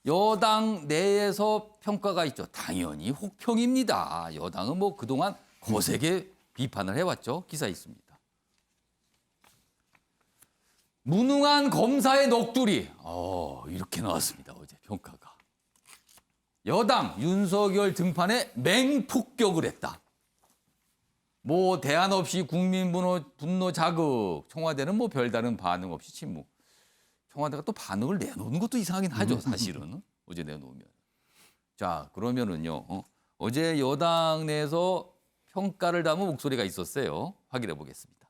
여당 내에서 평가가 있죠. 당연히 혹평입니다. 여당은 뭐 그동안 거세게 비판을 해왔죠. 기사 있습니다. 무능한 검사의 넋두리. 이렇게 나왔습니다. 어제 평가가. 여당 윤석열 등판에 맹폭격을 했다. 뭐 대안 없이 국민 분노 자극. 청와대는 뭐 별다른 반응 없이 침묵. 청와대가 또 반응을 내놓는 것도 이상하긴 하죠. 사실은. 어제 내놓으면. 자, 그러면은요. 어제 여당 내에서 평가를 담은 목소리가 있었어요. 확인해 보겠습니다.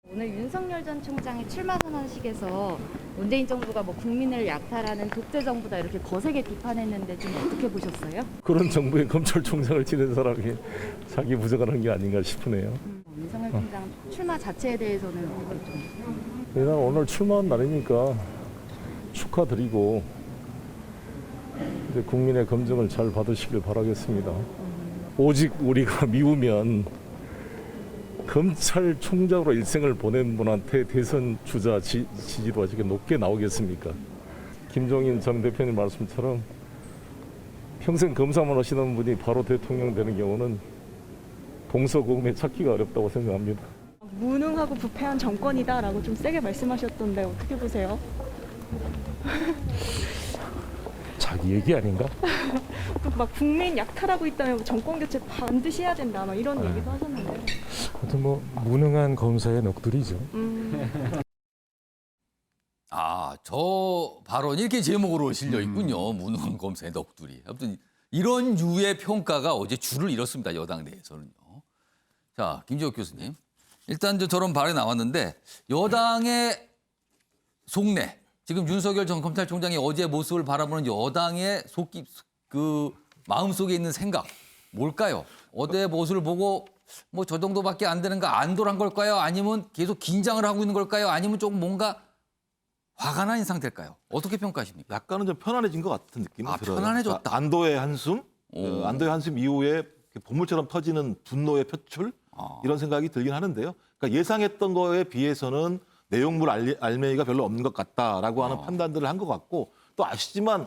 오늘 윤석열 전 총장이 출마 선언식에서 문재인 정부가 뭐 국민을 약탈하는 독재 정부다 이렇게 거세게 비판했는데 좀 어떻게 보셨어요? 그런 정부의 검찰총장을 지낸 사람이 자기 부정을 한 게 아닌가 싶으네요. 윤석열 총장 출마 자체에 대해서는 좀 일단 오늘 출마한 날이니까 축하드리고 이제 국민의 검증을 잘 받으시길 바라겠습니다. 오직 우리가 미우면 검찰총장으로 일생을 보낸 분한테 대선 주자 지지도가 지금 높게 나오겠습니까? 김종인 전 대표님 말씀처럼 평생 검사만 하시는 분이 바로 대통령 되는 경우는 동서고금에 찾기가 어렵다고 생각합니다. 무능하고 부패한 정권이다라고 좀 세게 말씀하셨던데 어떻게 보세요? 자기 얘기 아닌가? 막 국민 약탈하고 있다면 정권 교체 반드시 해야 된다 막 이런 얘기도 하셨는데. 하여튼 뭐 무능한 검사의 넋두리죠. 저 발언이 이렇게 제목으로 실려 있군요. 무능한 검사의 넋두리. 아무튼 이런 유의 평가가 어제 줄을 잃었습니다. 여당 내에서는요. 자, 김지혁 교수님. 일단 저런 발언이 나왔는데 여당의 속내. 지금 윤석열 전 검찰총장이 어제 모습을 바라보는 여당의 마음속에 있는 생각 뭘까요? 어제 모습을 보고 뭐 저 정도밖에 안 되는가 안도한 걸까요? 아니면 계속 긴장을 하고 있는 걸까요? 아니면 조금 뭔가 화가 난 상태일까요? 어떻게 평가하십니까? 약간은 좀 편안해진 것 같은 느낌이 들어요. 편안해졌다. 그러니까 안도의 한숨, 안도의 한숨 이후에 보물처럼 터지는 분노의 표출 이런 생각이 들긴 하는데요. 그러니까 예상했던 거에 비해서는 내용물 알맹이가 별로 없는 것 같다라고 하는 판단들을 한 것 같고 또 아시지만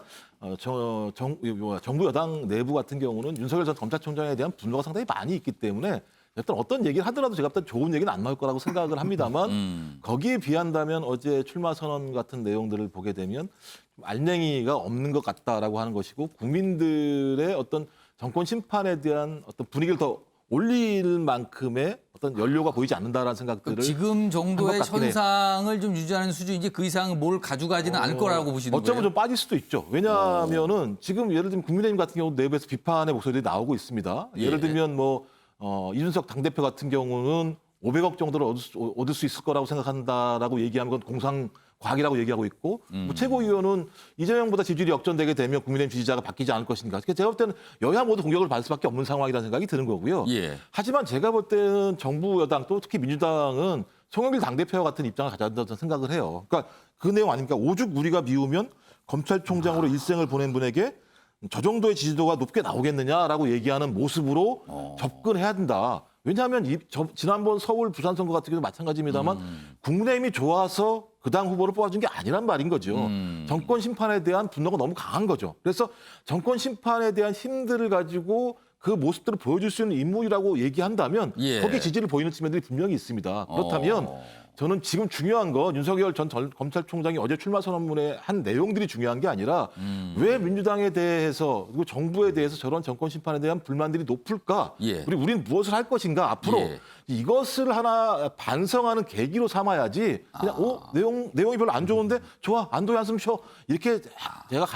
정부 여당 내부 같은 경우는 윤석열 전 검찰총장에 대한 분노가 상당히 많이 있기 때문에 어떤 얘기를 하더라도 제가 볼때 좋은 얘기는 안 나올 거라고 생각을 합니다만 거기에 비한다면 어제 출마 선언 같은 내용들을 보게 되면 좀 알맹이가 없는 것 같다라고 하는 것이고 국민들의 어떤 정권 심판에 대한 어떤 분위기를 더 올릴 만큼의 어떤 연료가 보이지 않는다라는 생각들을 지금 정도의 현상을 좀 유지하는 수준이지 그 이상 뭘 가져가지는 않을 거라고 보시는 거예요? 어쩌면 좀 빠질 수도 있죠. 왜냐하면은 지금 예를 들면 국민의힘 같은 경우 내부에서 비판의 목소리들이 나오고 있습니다. 예를 들면 뭐 이준석 당대표 같은 경우는 500억 정도를 얻을 수 있을 거라고 생각한다라고 얘기하는 건 공상과학이라고 얘기하고 있고 뭐 최고위원은 이재명보다 지지율이 역전되게 되면 국민의힘 지지자가 바뀌지 않을 것인가. 그러니까 제가 볼 때는 여야 모두 공격을 받을 수밖에 없는 상황이라는 생각이 드는 거고요. 예. 하지만 제가 볼 때는 정부 여당 또 특히 민주당은 송영길 당대표와 같은 입장을 가져야 한다고 생각을 해요. 그러니까 그 내용 아닙니까? 오죽 우리가 미우면 검찰총장으로 일생을 보낸 분에게 저 정도의 지지도가 높게 나오겠느냐라고 얘기하는 모습으로 접근해야 된다. 왜냐하면 지난번 서울 부산 선거 같은 경우도 마찬가지입니다만 국민의힘이 좋아서 그 당 후보를 뽑아준 게 아니란 말인 거죠. 정권 심판에 대한 분노가 너무 강한 거죠. 그래서 정권 심판에 대한 힘들을 가지고 그 모습들을 보여줄 수 있는 인물이라고 얘기한다면 거기에 지지를 보이는 측면들이 분명히 있습니다. 그렇다면 저는 지금 중요한 건 윤석열 전 검찰총장이 어제 출마 선언문에 한 내용들이 중요한 게 아니라 왜 민주당에 대해서 그리고 정부에 대해서 저런 정권 심판에 대한 불만들이 높을까? 우리는 무엇을 할 것인가? 앞으로 이것을 하나 반성하는 계기로 삼아야지 그냥 내용이 별로 안 좋은데 좋아 안도의 한숨 쉬어 이렇게 제가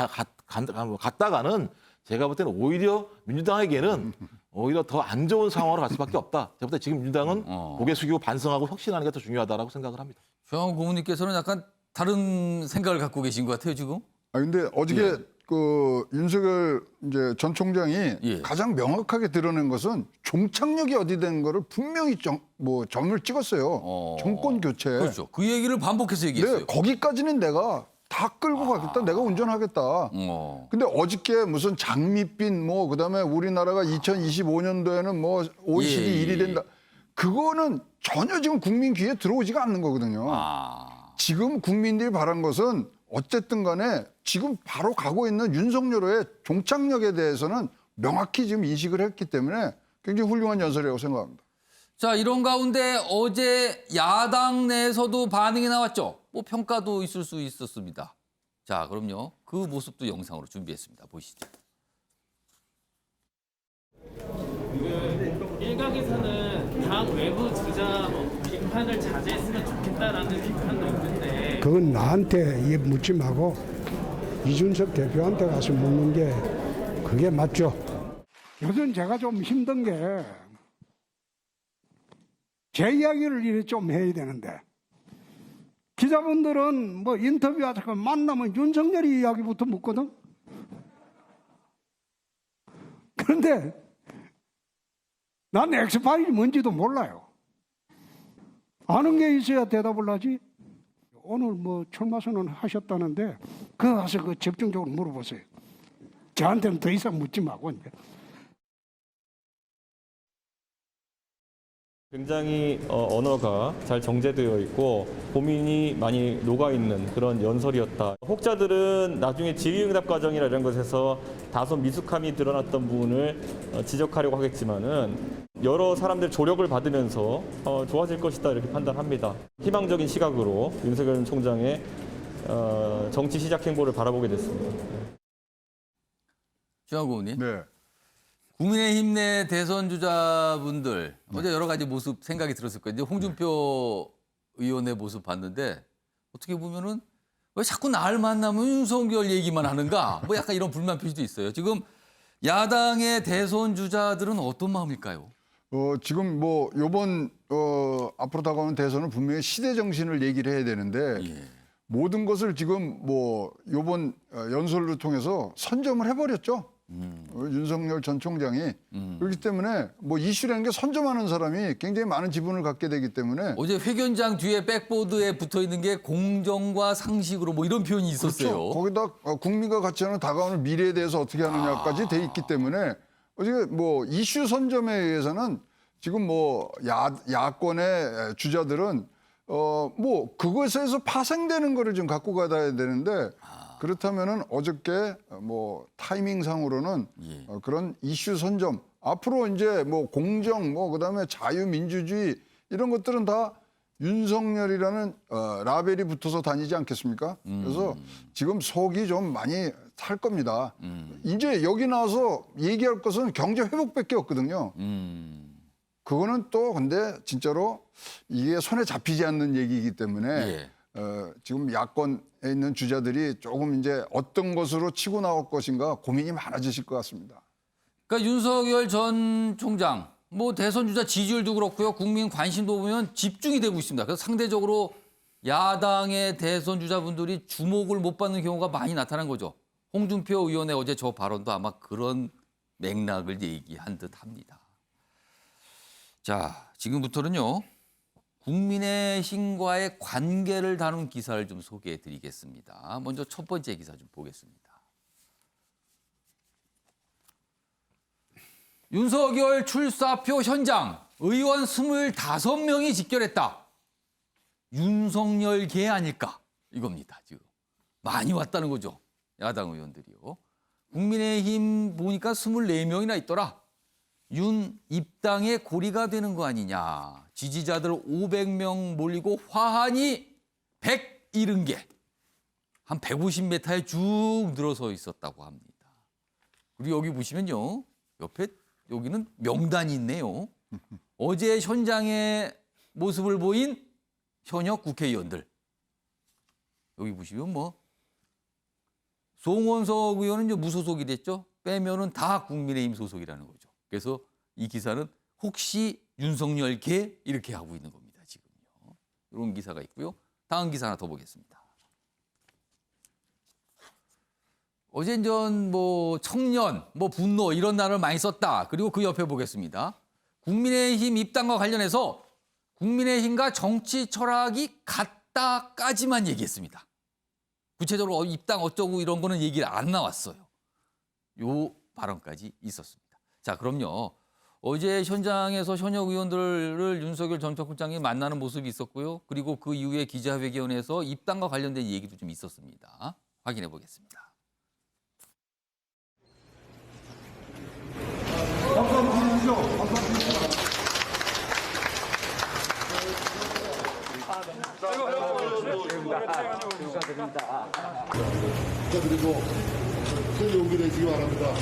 갔다가는 제가 볼 때는 오히려 민주당에게는 오히려 더 안 좋은 상황으로 갈 수밖에 없다. 제가 볼 때 지금 민주당은 고개 숙이고 반성하고 혁신하는 게 더 중요하다라고 생각을 합니다. 조영호 고문님께서는 약간 다른 생각을 갖고 계신 것 같아요, 지금? 근데 어저께 그 윤석열 이제 전 총장이 가장 명확하게 드러낸 것은 종착역이 어디 된 거를 분명히 점을 찍었어요. 정권 교체. 그렇죠. 그 얘기를 반복해서 얘기했어요. 네, 거기까지는 내가 다 끌고 가겠다. 내가 운전하겠다. 근데 어저께 무슨 장밋빛 그다음에 우리나라가 2025년도에는 뭐 OECD 1위 된다. 그거는 전혀 지금 국민 귀에 들어오지가 않는 거거든요. 지금 국민들이 바란 것은 어쨌든 간에 지금 바로 가고 있는 윤석열의 종착역에 대해서는 명확히 지금 인식을 했기 때문에 굉장히 훌륭한 연설이라고 생각합니다. 자, 이런 가운데 어제 야당 내에서도 반응이 나왔죠. 뭐 평가도 있을 수 있었습니다. 자, 그럼요. 그 모습도 영상으로 준비했습니다. 보시죠. 일각에서는 당 외부 주자 비판을 자제했으면 좋겠다라는 비판도 있는데 그건 나한테 이게 묻지 말고 이준석 대표한테 가서 묻는 게 그게 맞죠. 요즘 제가 좀 힘든 게 제 이야기를 이래 좀 해야 되는데 기자분들은 뭐 인터뷰하다가 만나면 윤석열이 이야기부터 묻거든. 그런데 난 엑스파일이 뭔지도 몰라요. 아는 게 있어야 대답을 하지. 오늘 뭐 출마 선언 하셨다는데 그거 가서 그 집중적으로 물어보세요. 저한테는 더 이상 묻지 말고 이제. 굉장히 언어가 잘 정제되어 있고 고민이 많이 녹아있는 그런 연설이었다. 혹자들은 나중에 질의응답 과정이나 이런 것에서 다소 미숙함이 드러났던 부분을 지적하려고 하겠지만은 여러 사람들 조력을 받으면서 좋아질 것이다 이렇게 판단합니다. 희망적인 시각으로 윤석열 총장의 정치 시작 행보를 바라보게 됐습니다. 주하고 의원님. 네. 국민의힘 내 대선 주자분들 어제 여러 가지 모습 생각이 들었을 거예요. 이제 홍준표 의원의 모습 봤는데 어떻게 보면은 왜 자꾸 날 만나면 윤석열 얘기만 하는가? 뭐 약간 이런 불만 표시도 있어요. 지금 야당의 대선 주자들은 어떤 마음일까요? 지금 뭐 요번 앞으로 다가오는 대선은 분명히 시대 정신을 얘기를 해야 되는데 예. 모든 것을 지금 뭐 요번 연설을 통해서 선점을 해버렸죠. 윤석열 전 총장이 그렇기 때문에 뭐 이슈라는 게 선점하는 사람이 굉장히 많은 지분을 갖게 되기 때문에 어제 회견장 뒤에 백보드에 붙어 있는 게 공정과 상식으로 뭐 이런 표현이 있었어요. 그렇죠. 거기다 국민과 같이 하는 다가오는 미래에 대해서 어떻게 하느냐까지 돼 있기 때문에 어제 뭐 이슈 선점에 의해서는 지금 뭐 야권의 주자들은 뭐 그것에서 파생되는 거를 좀 갖고 가야 되는데 그렇다면은 어저께 뭐 타이밍상으로는 예. 그런 이슈 선점 앞으로 이제 뭐 공정 뭐 그다음에 자유민주주의 이런 것들은 다 윤석열이라는 라벨이 붙어서 다니지 않겠습니까? 그래서 지금 속이 좀 많이 탈 겁니다. 이제 여기 나와서 얘기할 것은 경제 회복밖에 없거든요. 그거는 또 근데 진짜로 이게 손에 잡히지 않는 얘기이기 때문에 예. 지금 야권에 있는 주자들이 조금 이제 어떤 것으로 치고 나올 것인가 고민이 많아지실 것 같습니다. 그러니까 윤석열 전 총장 뭐 대선 주자 지지율도 그렇고요. 국민 관심도 보면 집중이 되고 있습니다. 그래서 상대적으로 야당의 대선 주자분들이 주목을 못 받는 경우가 많이 나타난 거죠. 홍준표 의원의 어제 저 발언도 아마 그런 맥락을 얘기한 듯합니다. 자, 지금부터는요. 국민의힘과의 관계를 다룬 기사를 좀 소개해 드리겠습니다. 먼저 첫 번째 기사 좀 보겠습니다. 윤석열 출사표 현장 의원 25명이 직결했다. 윤석열계 아닐까 이겁니다. 지금 많이 왔다는 거죠. 야당 의원들이요. 국민의힘 보니까 24명이나 있더라. 윤 입당의 고리가 되는 거 아니냐. 지지자들 500명 몰리고 화환이 170개. 한 150m에 쭉 늘어서 있었다고 합니다. 그리고 여기 보시면요. 옆에 여기는 명단이 있네요. 어제 현장의 모습을 보인 현역 국회의원들. 여기 보시면 뭐 송원석 의원은 이제 무소속이 됐죠. 빼면은 다 국민의힘 소속이라는 거죠. 그래서 이 기사는 혹시 윤석열계 이렇게 하고 있는 겁니다. 지금요. 이런 기사가 있고요. 다음 기사 하나 더 보겠습니다. 어제 전 뭐 청년, 뭐 분노 이런 단어를 많이 썼다. 그리고 그 옆에 보겠습니다. 국민의힘 입당과 관련해서 국민의힘과 정치 철학이 같다까지만 얘기했습니다. 구체적으로 입당 어쩌고 이런 거는 얘기를 안 나왔어요. 요 발언까지 있었습니다. 자, 그럼요. 어제 현장에서 현역 의원들을 윤석열 전 총장이 만나는 모습이 있었고요. 그리고 그 이후에 기자회견에서 입당과 관련된 얘기도 좀 있었습니다. 확인해 보겠습니다. 축하드리고 큰 용기 내시기 바랍니다.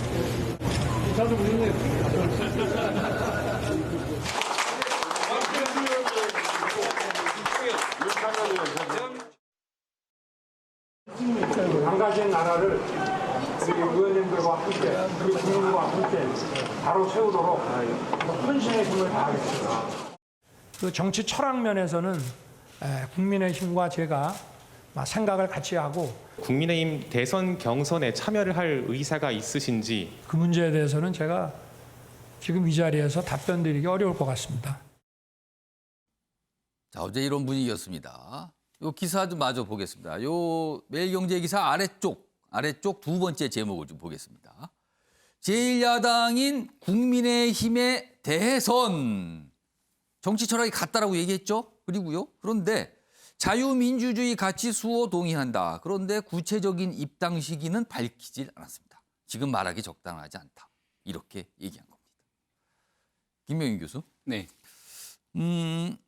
망가진 나라를 우리 의원님들과 함께, 우리 국민과 함께 바로 세우도록 헌신의 힘을 다하겠습니다. 그 정치 철학 면에서는 국민의힘과 제가 생각을 같이 하고 국민의힘 대선 경선에 참여를 할 의사가 있으신지 그 문제에 대해서는 제가 지금 이 자리에서 답변 드리기 어려울 것 같습니다. 자, 어제 이런 분위기였습니다. 요 기사 좀 마저 보겠습니다. 요 매일경제 기사 아래쪽 두 번째 제목을 좀 보겠습니다. 제1야당인 국민의힘의 대선. 정치 철학이 같다라고 얘기했죠. 그리고요. 그런데 자유민주주의 가치 수호 동의한다. 그런데 구체적인 입당 시기는 밝히질 않았습니다. 지금 말하기 적당하지 않다. 이렇게 얘기한 겁니다. 김명희 교수. 네.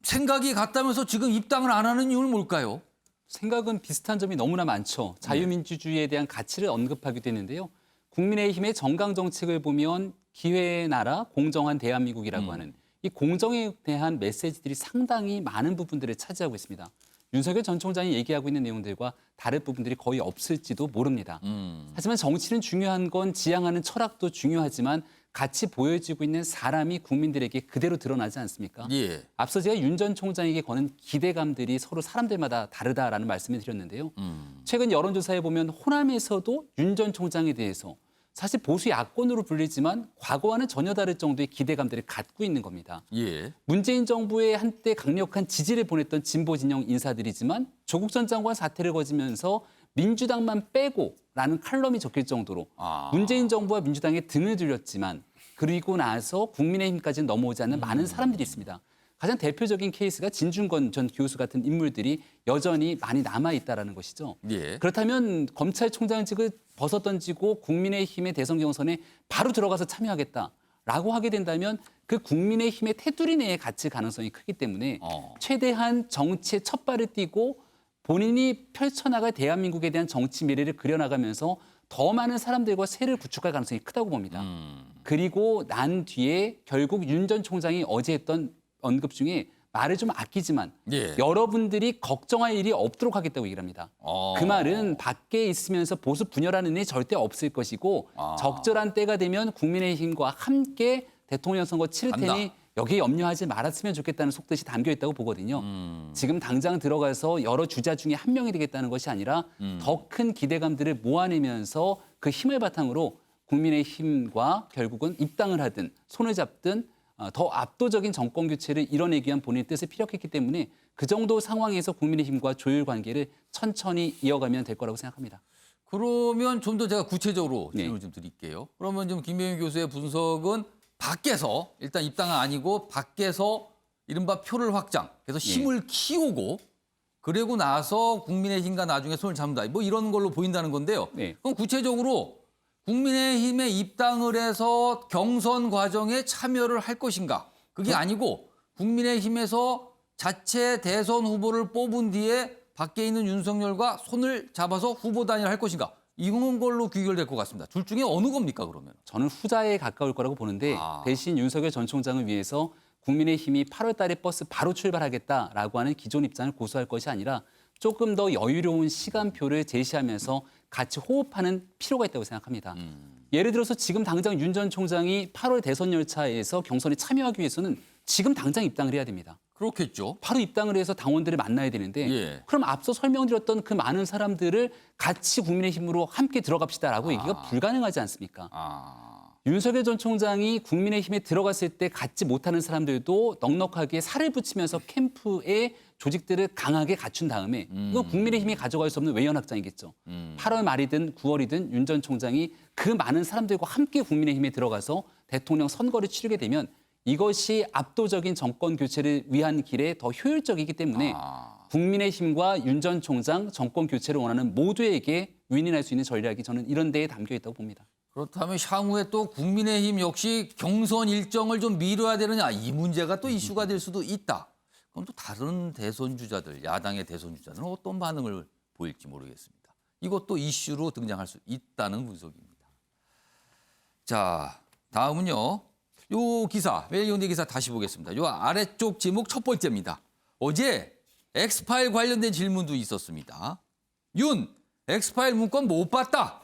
생각이 같다면서 지금 입당을 안 하는 이유는 뭘까요? 생각은 비슷한 점이 너무나 많죠. 자유민주주의에 대한 가치를 언급하기도 했는데요. 국민의힘의 정강 정책을 보면 기회의 나라, 공정한 대한민국이라고 하는 이 공정에 대한 메시지들이 상당히 많은 부분들을 차지하고 있습니다. 윤석열 전 총장이 얘기하고 있는 내용들과 다른 부분들이 거의 없을지도 모릅니다. 하지만 정치는 중요한 건 지향하는 철학도 중요하지만 같이 보여지고 있는 사람이 국민들에게 그대로 드러나지 않습니까? 예. 앞서 제가 윤 전 총장에게 거는 기대감들이 서로 사람들마다 다르다라는 말씀을 드렸는데요. 최근 여론조사에 보면 호남에서도 윤 전 총장에 대해서 사실 보수 야권으로 불리지만 과거와는 전혀 다를 정도의 기대감들을 갖고 있는 겁니다. 예. 문재인 정부의 한때 강력한 지지를 보냈던 진보 진영 인사들이지만 조국 전 장관 사태를 거지면서 민주당만 빼고라는 칼럼이 적힐 정도로 문재인 정부와 민주당에 등을 들였지만 그리고 나서 국민의힘까지는 넘어오지 않는 많은 사람들이 있습니다. 가장 대표적인 케이스가 진중권 전 교수 같은 인물들이 여전히 많이 남아있다는 것이죠. 예. 그렇다면 검찰총장직을 벗어던지고 국민의힘의 대선 경선에 바로 들어가서 참여하겠다라고 하게 된다면 그 국민의힘의 테두리 내에 갇힐 가능성이 크기 때문에 최대한 정치의 첫 발을 띄고 본인이 펼쳐나갈 대한민국에 대한 정치 미래를 그려나가면서 더 많은 사람들과 세를 구축할 가능성이 크다고 봅니다. 그리고 난 뒤에 결국 윤 전 총장이 어제 했던 언급 중에 말을 좀 아끼지만 여러분들이 걱정할 일이 없도록 하겠다고 얘기를 합니다. 그 말은 밖에 있으면서 보수 분열하는 일이 절대 없을 것이고 적절한 때가 되면 국민의힘과 함께 대통령 선거 치를 테니 여기에 염려하지 말았으면 좋겠다는 속뜻이 담겨 있다고 보거든요. 지금 당장 들어가서 여러 주자 중에 한 명이 되겠다는 것이 아니라 더 큰 기대감들을 모아내면서 그 힘을 바탕으로 국민의힘과 결국은 입당을 하든 손을 잡든 더 압도적인 정권 교체를 이뤄내기 위한 본인의 뜻을 피력했기 때문에 그 정도 상황에서 국민의힘과 조율 관계를 천천히 이어가면 될 거라고 생각합니다. 그러면 좀 더 제가 구체적으로 질문을 좀 드릴게요. 그러면 좀 김명희 교수의 분석은 밖에서 일단 입당은 아니고 밖에서 이른바 표를 확장, 그래서 힘을 키우고 그리고 나서 국민의힘과 나중에 손을 잡는다. 뭐 이런 걸로 보인다는 건데요. 그럼 구체적으로 국민의힘에 입당을 해서 경선 과정에 참여를 할 것인가? 그게 아니고 국민의힘에서 자체 대선 후보를 뽑은 뒤에 밖에 있는 윤석열과 손을 잡아서 후보 단일을 할 것인가? 이런 걸로 귀결될 것 같습니다. 둘 중에 어느 겁니까 그러면? 저는 후자에 가까울 거라고 보는데 대신 윤석열 전 총장을 위해서 국민의힘이 8월 달에 버스 바로 출발하겠다라고 하는 기존 입장을 고수할 것이 아니라 조금 더 여유로운 시간표를 제시하면서 같이 호흡하는 필요가 있다고 생각합니다. 예를 들어서 지금 당장 윤 전 총장이 8월 대선 열차에서 경선에 참여하기 위해서는 지금 당장 입당을 해야 됩니다. 그렇겠죠. 바로 입당을 해서 당원들을 만나야 되는데 그럼 앞서 설명드렸던 그 많은 사람들을 같이 국민의힘으로 함께 들어갑시다라고 얘기가 불가능하지 않습니까? 윤석열 전 총장이 국민의힘에 들어갔을 때 갖지 못하는 사람들도 넉넉하게 살을 붙이면서 캠프에 조직들을 강하게 갖춘 다음에 이거 국민의힘이 가져갈 수 없는 외연 확장이겠죠. 8월 말이든 9월이든 윤 전 총장이 그 많은 사람들과 함께 국민의힘에 들어가서 대통령 선거를 치르게 되면 이것이 압도적인 정권 교체를 위한 길에 더 효율적이기 때문에 국민의힘과 윤 전 총장 정권 교체를 원하는 모두에게 윈윈할 수 있는 전략이 저는 이런 데에 담겨 있다고 봅니다. 그렇다면 향후에 또 국민의힘 역시 경선 일정을 좀 미뤄야 되느냐 이 문제가 또 이슈가 될 수도 있다. 그럼 또 다른 대선 주자들, 야당의 대선 주자들은 어떤 반응을 보일지 모르겠습니다. 이것도 이슈로 등장할 수 있다는 분석입니다. 자, 다음은요. 요 기사, 매일연대 기사 다시 보겠습니다. 요 아래쪽 제목 첫 번째입니다. 어제 엑스파일 관련된 질문도 있었습니다. 윤, 엑스파일 문건 못 봤다.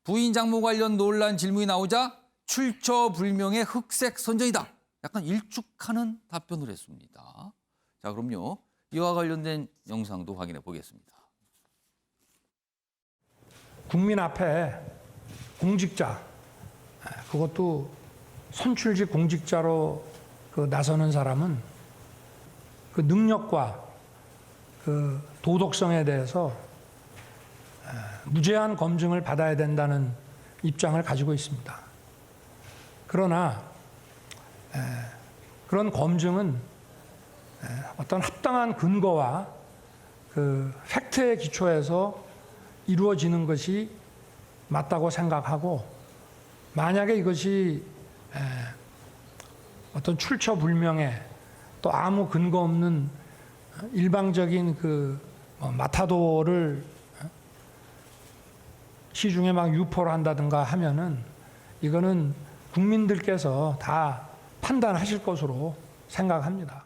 부인 장모 관련 논란 질문이 나오자 출처 불명의 흑색 선전이다. 약간 일축하는 답변을 했습니다. 자, 그럼요. 이와 관련된 영상도 확인해 보겠습니다. 국민 앞에 공직자, 그것도 선출직 공직자로 나서는 사람은 그 능력과 그 도덕성에 대해서 무제한 검증을 받아야 된다는 입장을 가지고 있습니다. 그러나 그런 검증은 어떤 합당한 근거와 그 팩트에 기초해서 이루어지는 것이 맞다고 생각하고, 만약에 이것이 어떤 출처 불명의 또 아무 근거 없는 일방적인 그 마타도를 시중에 막 유포를 한다든가 하면은 이거는 국민들께서 다 판단하실 것으로 생각합니다.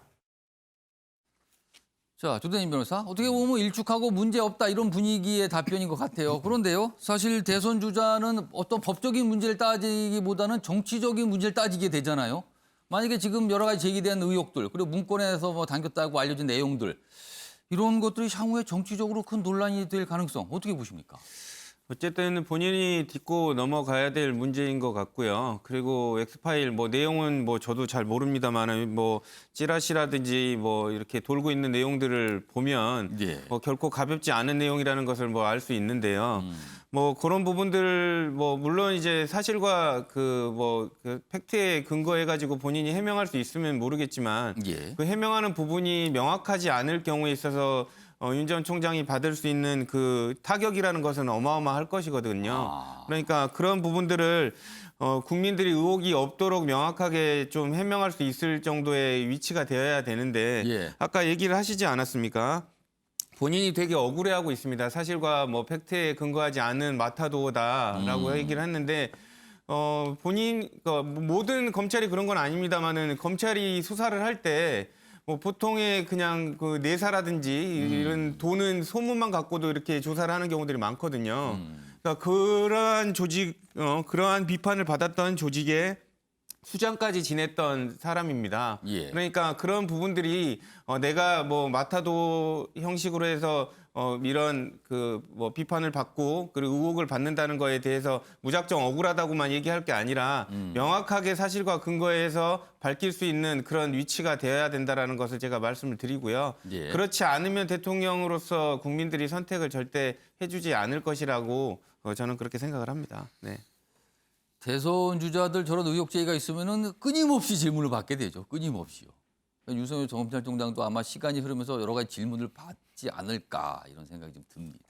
자, 조대님 변호사, 어떻게 보면 일축하고 문제 없다 이런 분위기의 답변인 것 같아요. 그런데요, 사실 대선 주자는 어떤 법적인 문제를 따지기보다는 정치적인 문제를 따지게 되잖아요. 만약에 지금 여러 가지 제기된 의혹들, 그리고 문건에서 뭐 담겼다고 알려진 내용들, 이런 것들이 향후에 정치적으로 큰 논란이 될 가능성 어떻게 보십니까? 어쨌든 본인이 짚고 넘어가야 될 문제인 것 같고요. 그리고 엑스파일 뭐 내용은 뭐 저도 잘 모릅니다만은 뭐 찌라시라든지 뭐 이렇게 돌고 있는 내용들을 보면 뭐 결코 가볍지 않은 내용이라는 것을 뭐 알 수 있는데요. 뭐 그런 부분들 뭐 물론 이제 사실과 그 팩트에 근거해 가지고 본인이 해명할 수 있으면 모르겠지만 그 해명하는 부분이 명확하지 않을 경우에 있어서 윤 전 총장이 받을 수 있는 그 타격이라는 것은 어마어마할 것이거든요. 그러니까 그런 부분들을 국민들이 의혹이 없도록 명확하게 좀 해명할 수 있을 정도의 위치가 되어야 되는데 아까 얘기를 하시지 않았습니까? 본인이 되게 억울해하고 있습니다. 사실과 뭐 팩트에 근거하지 않은 마타도다라고 얘기를 했는데 본인 모든 검찰이 그런 건 아닙니다만은 검찰이 수사를 할 때 뭐 보통의 그냥 그 내사라든지 이런 돈은 소문만 갖고도 이렇게 조사를 하는 경우들이 많거든요. 그러니까 그러한 조직, 그러한 비판을 받았던 조직의 수장까지 지냈던 사람입니다. 그러니까 그런 부분들이 내가 뭐 마타도 형식으로 해서 이런 그 뭐 비판을 받고 그리고 의혹을 받는다는 거에 대해서 무작정 억울하다고만 얘기할 게 아니라 명확하게 사실과 근거에서 밝힐 수 있는 그런 위치가 되어야 된다라는 것을 제가 말씀을 드리고요. 그렇지 않으면 대통령으로서 국민들이 선택을 절대 해주지 않을 것이라고 저는 그렇게 생각을 합니다. 네. 대선 주자들 저런 의혹 제기가 있으면은 끊임없이 질문을 받게 되죠. 끊임없이요. 윤석열 검찰총장도 아마 시간이 흐르면서 여러 가지 질문을 받지 않을까 이런 생각이 좀 듭니다.